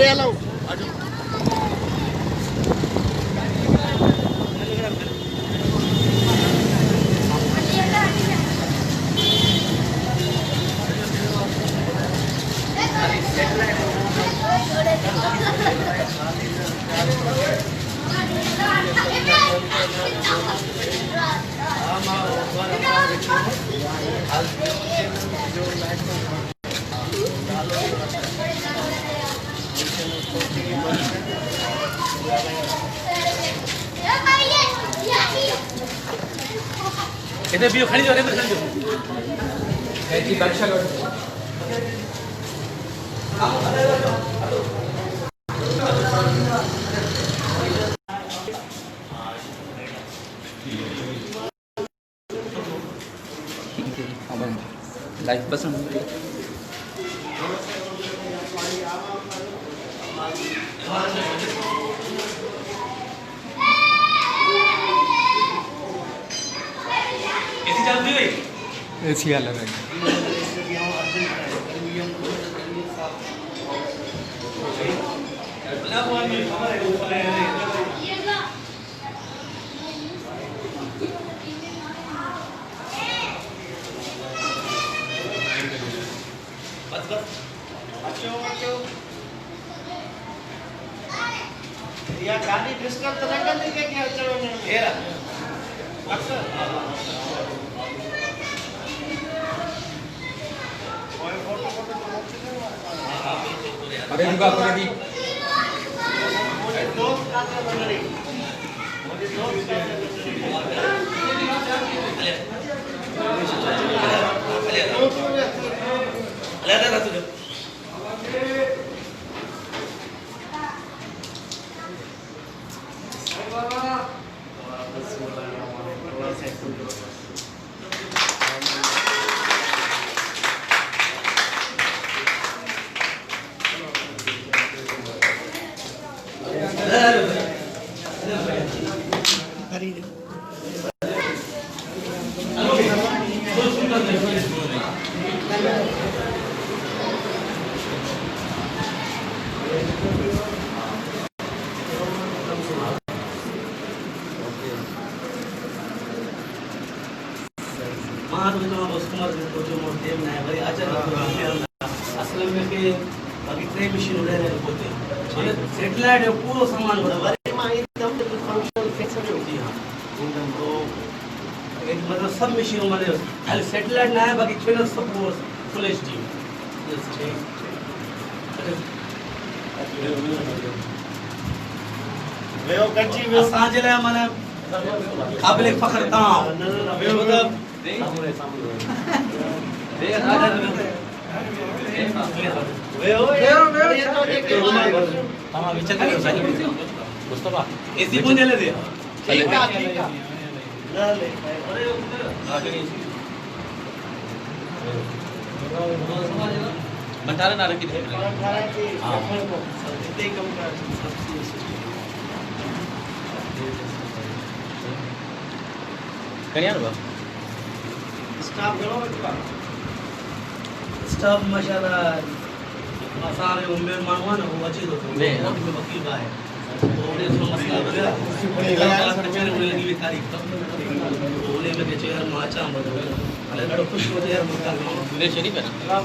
आड़े हलो इधर भी खड़ी जाओ, इधर खड़ी जाओ। जी बख्शा लो। लाइफ पसंद ऐसी चलती हुई ऐसी अलग है। या गाड़ी डिस्कस तो नहीं करनी क्या चलो ये अक्सर अरे दुआ करे दी दोस्त का तो बन रही मुझे दोस्त का सेटेलाइट पूरा सामान मतलब सब मशीनों में खाली सेटेलाइट ना है, बाकी चैनल सब फुल एचडी वेओ कच्ची असांजे लाइ माना क़ाबिल फ़ख्र तव्हां वेओ मतलब वेओ तव्हां विच में मुस्तफा एसी पुंजे ले दे ठीक है ना ले मंटारा ना रखी दे हां इतने कम का करिया ना स्टाफ करो स्टाफ माशाल्लाह सारे उम्र मानवा ना वो अच्छी तो मैं वकील का है तो उन्हें थोड़ा मसला बता कचहरी में लगी तारीख तक उन्हें में चेहरा माचा बदल अरे बड़ा खुश हो यार मुझे शरीफ है ना